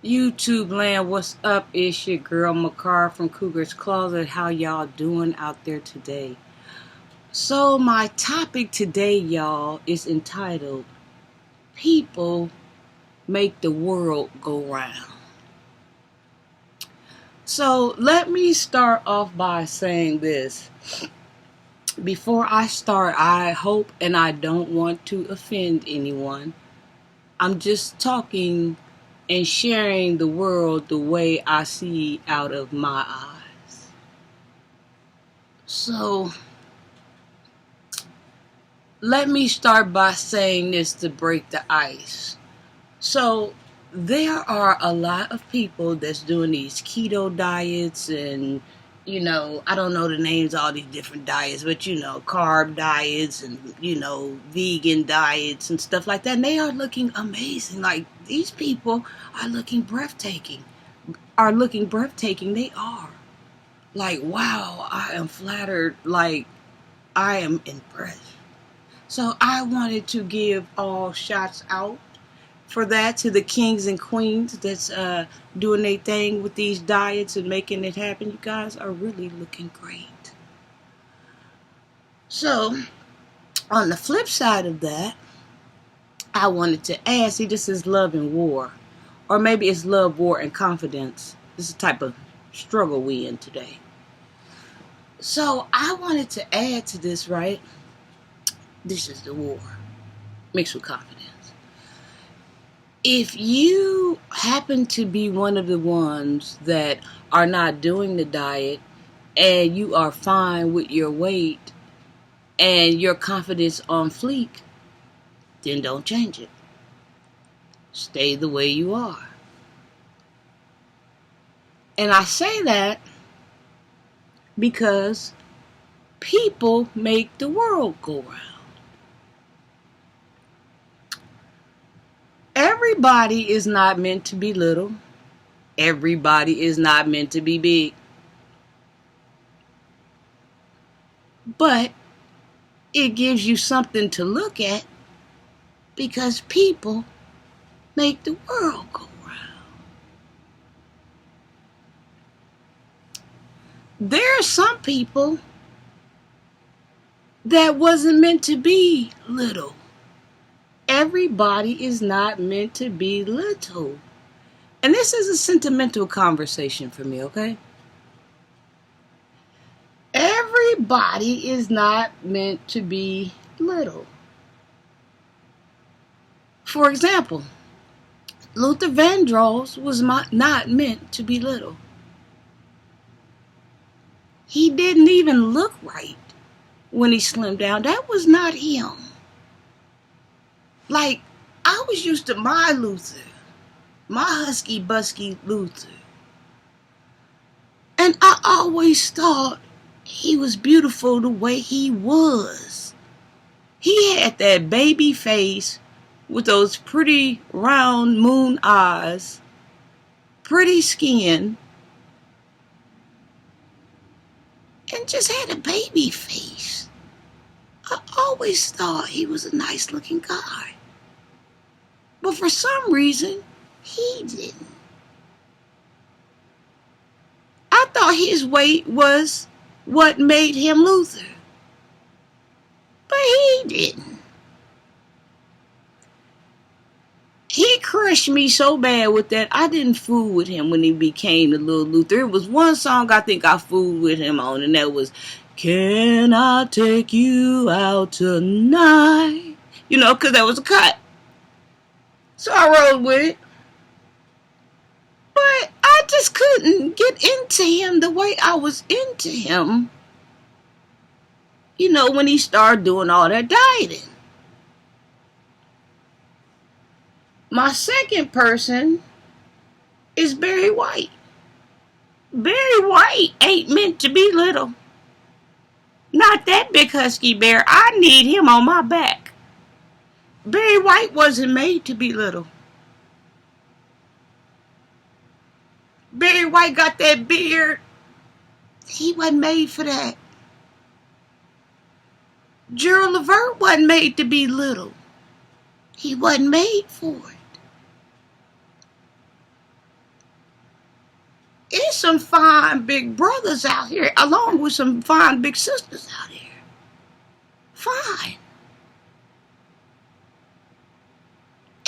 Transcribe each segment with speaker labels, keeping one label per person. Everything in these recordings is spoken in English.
Speaker 1: YouTube land, what's up? It's your girl Makar from Cougar's Closet. How y'all doing out there today? So my topic today, y'all, is entitled People Make the World Go Round. So let me start off by saying this. Before I start, I hope and I don't want to offend anyone. I'm just talking and sharing the world the way I see out of my eyes. So, let me start by saying this to break the ice. So, there are a lot of people that's doing these keto diets and, I don't know the names of all these different diets, but, carb diets and, vegan diets and stuff like that. And they are looking amazing. Like, these people are looking breathtaking. They are. Like, wow, I am flattered. Like, I am impressed. So I wanted to give all shots out for that to the kings and queens that's doing their thing with these diets and making it happen. You guys are really looking great. So, on the flip side of that, I wanted to ask, see, this is love and war. Or maybe it's love, war, and confidence. This is the type of struggle we in today. So I wanted to add to this, right? This is the war, mixed with confidence. If you happen to be one of the ones that are not doing the diet and you are fine with your weight and your confidence on fleek, then don't change it. Stay the way you are. And I say that because people make the world go round. Everybody is not meant to be little. Everybody is not meant to be big. But it gives you something to look at because people make the world go round. There are some people that wasn't meant to be little. Everybody is not meant to be little. And this is a sentimental conversation for me, okay? Everybody is not meant to be little. For example, Luther Vandross was not meant to be little. He didn't even look right when he slimmed down. That was not him. Like, I was used to my Luther, my husky busky Luther. And I always thought he was beautiful the way he was. He had that baby face with those pretty round moon eyes, pretty skin, and just had a baby face. I always thought he was a nice looking guy. But for some reason, he didn't. I thought his weight was what made him Luther. But he didn't. He crushed me so bad with that, I didn't fool with him when he became the little Luther. It was one song I think I fooled with him on, and that was, "Can I Take You Out Tonight?" Because that was a cut. So I rode with it. But I just couldn't get into him the way I was into him, when he started doing all that dieting. My second person is Barry White. Barry White ain't meant to be little. Not that big husky bear. I need him on my back. Barry White wasn't made to be little. Barry White got that beard. He wasn't made for that. Gerald Levert wasn't made to be little. He wasn't made for it. some fine big brothers out here, along with some fine big sisters out here. Fine.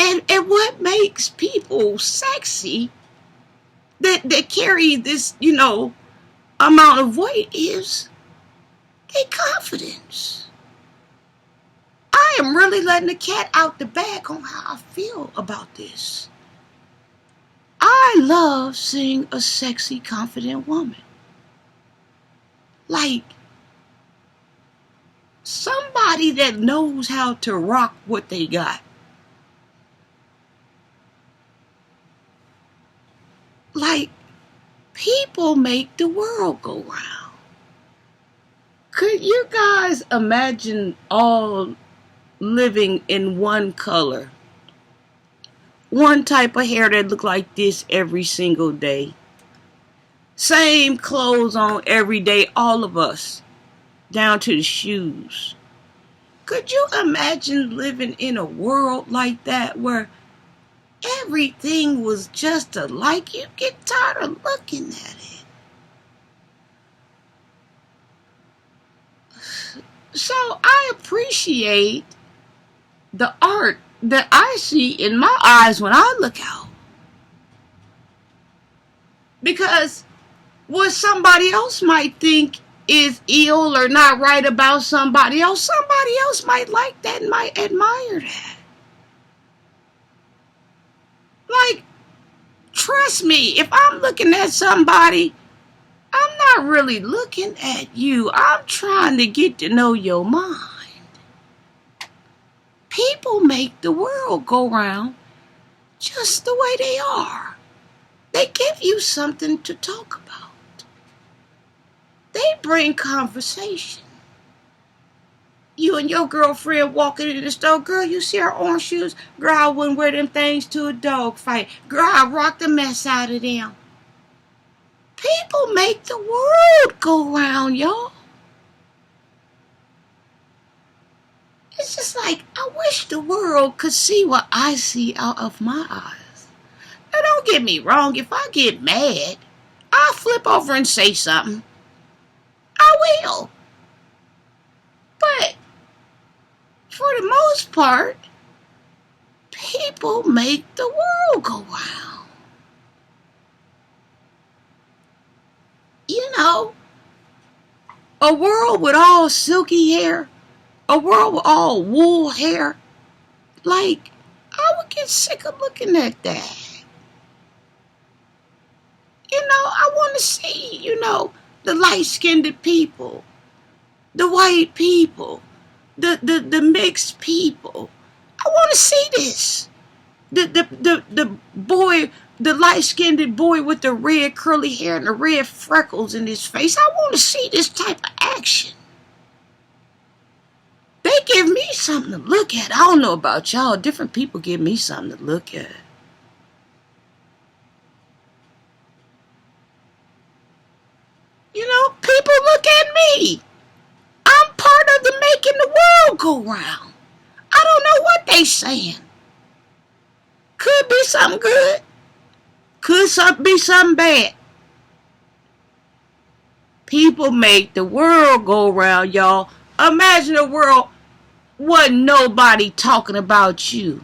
Speaker 1: And what makes people sexy that carry this, amount of weight is their confidence. I am really letting the cat out the bag on how I feel about this. I love seeing a sexy, confident woman. Like somebody that knows how to rock what they got. Like, people make the world go round. Could you guys imagine all living in one color? One type of hair that look like this every single day. Same clothes on every day, all of us. Down to the shoes. Could you imagine living in a world like that where everything was just alike? You get tired of looking at it. So I appreciate the art that I see in my eyes when I look out. Because what somebody else might think is ill or not right about somebody else might like that and might admire that. Like, trust me, if I'm looking at somebody, I'm not really looking at you. I'm trying to get to know your mind. People make the world go round just the way they are. They give you something to talk about. They bring conversation. You and your girlfriend walking in the store. Girl, you see her orange shoes? Girl, I wouldn't wear them things to a dog fight. Girl, I rock the mess out of them. People make the world go round, y'all. It's just like, I wish the world could see what I see out of my eyes. Now, don't get me wrong. If I get mad, I'll flip over and say something. I will. But for the most part, people make the world go round. You know, a world with all silky hair, a world with all wool hair. Like, I would get sick of looking at that. I want to see, the light-skinned people, the white people, the mixed people. I want to see this. The boy, the light-skinned boy with the red curly hair and the red freckles in his face. I want to see this type of action. They give me something to look at. I don't know about y'all. Different people give me something to look at. People look at me. I'm part of the making the world go round. I don't know what they saying. Could be something good. Could be something bad. People make the world go round, y'all. Imagine a world wasn't nobody talking about you.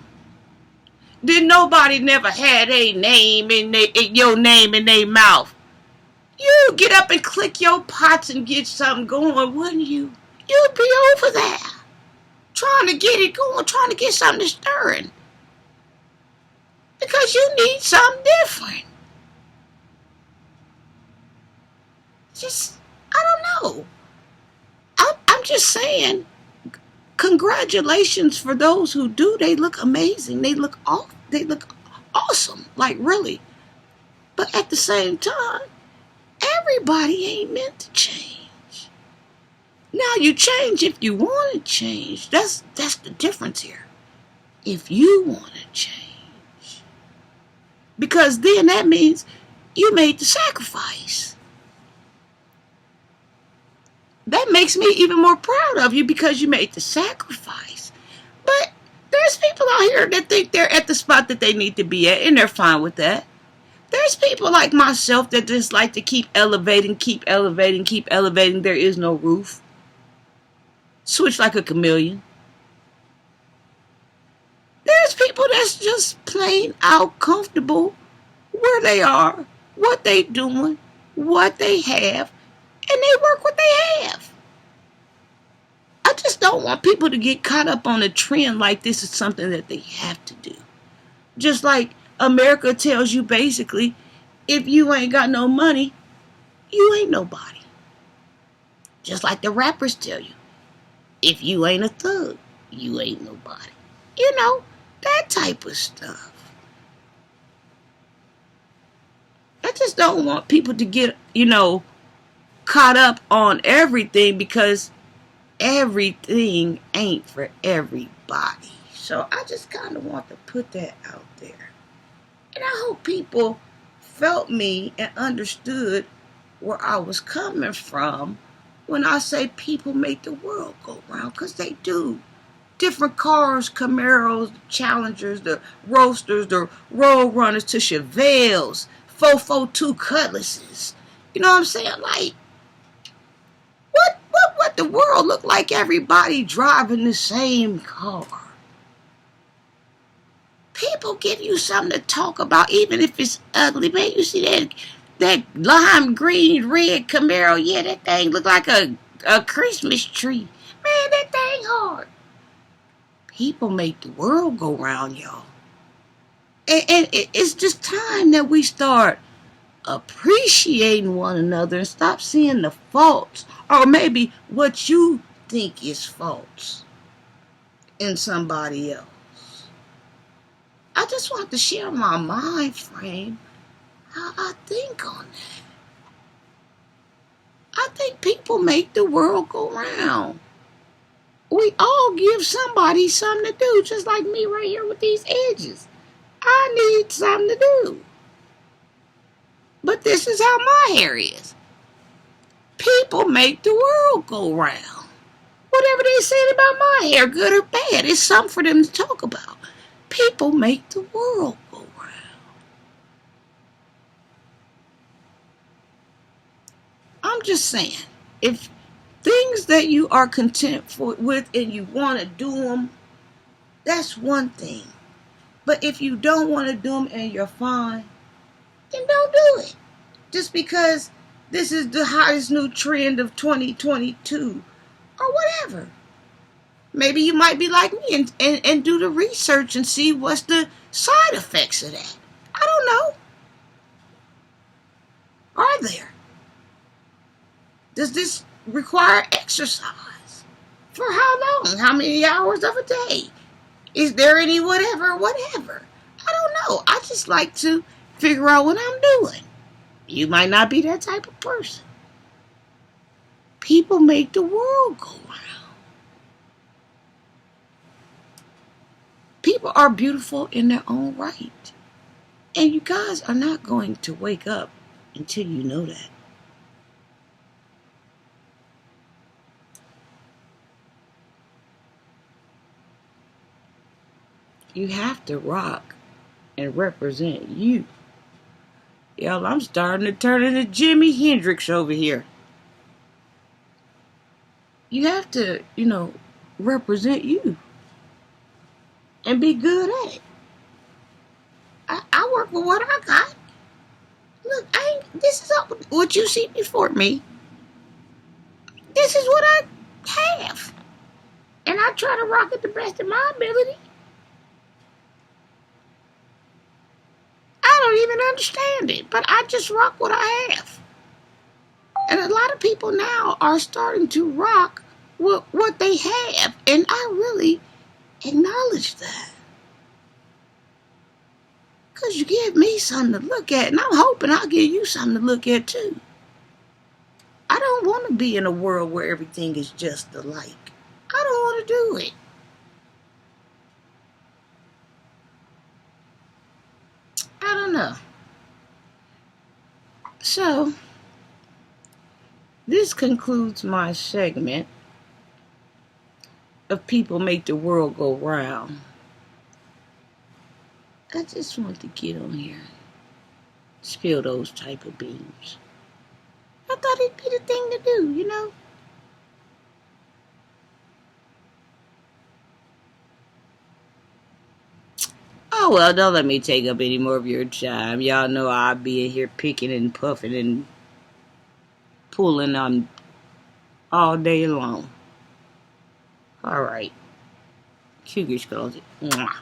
Speaker 1: Did nobody never had a name in your name in their mouth? You get up and click your pots and get something going, wouldn't you? You'd be over there. Trying to get it going, trying to get something stirring. Because you need something different. I don't know. I'm just saying, congratulations for those who do. They look amazing. They look awesome. Like, really. But at the same time, everybody ain't meant to change. Now, you change if you want to change. That's the difference here. If you want to change. Because then that means you made the sacrifice. That makes me even more proud of you because you made the sacrifice. But there's people out here that think they're at the spot that they need to be at, and they're fine with that. There's people like myself that just like to keep elevating, keep elevating, keep elevating. There is no roof. Switch like a chameleon. There's people that's just plain out comfortable where they are, what they doing, what they have, and they work what they have. I just don't want people to get caught up on a trend like this is something that they have to do. Just like America tells you basically, if you ain't got no money, you ain't nobody. Just like the rappers tell you, if you ain't a thug, you ain't nobody. You know, that type of stuff. I just don't want people to get, caught up on everything because everything ain't for everybody. So I just kind of want to put that out there. And I hope people felt me and understood where I was coming from when I say people make the world go round, because they do. Different cars, Camaros, Challengers, the Roasters, the Road Runners, to Chevelles, 442 Cutlasses. You know what I'm saying? Like, what the world look like everybody driving the same car? People give you something to talk about, even if it's ugly. Man, you see that lime green red Camaro? Yeah, that thing look like a Christmas tree. Man, that thing hard. People make the world go round, y'all. And it's just time that we start appreciating one another and stop seeing the faults, or maybe what you think is faults in somebody else. I just want to share my mind frame, how I think on that. I think people make the world go round. We all give somebody something to do, just like me right here with these edges. I need something to do. But this is how my hair is. People make the world go round. Whatever they said about my hair, good or bad, it's something for them to talk about. People make the world go round. I'm just saying, if things that you are content with and you want to do them, that's one thing. But if you don't want to do them and you're fine, then don't do it. Just because this is the hottest new trend of 2022 or whatever. Maybe you might be like me and do the research and see what's the side effects of that. I don't know. Are there? Does this require exercise? For how long? How many hours of a day? Is there any whatever? I don't know. I just like to figure out what I'm doing. You might not be that type of person. People make the world go round. People are beautiful in their own right. And you guys are not going to wake up until you know that. You have to rock and represent you. Y'all, I'm starting to turn into Jimi Hendrix over here. You have to, represent you. And be good at it. I work with what I got. Look, this is what you see before me. This is what I have. And I try to rock it the best of my ability. I don't even understand it, but I just rock what I have. And a lot of people now are starting to rock what they have. And I really acknowledge that. Because you give me something to look at, and I'm hoping I'll give you something to look at too. I don't want to be in a world where everything is just alike. I don't want to do it. I don't know. So, this concludes my segment of People Make the World Go Round. I just want to get on here spill those type of beans. I thought it'd be the thing to do, you know? Oh well, don't let me take up any more of your time. Y'all know I'll be in here picking and puffing and pulling on all day long. All right. Cougar's closet. Mwah.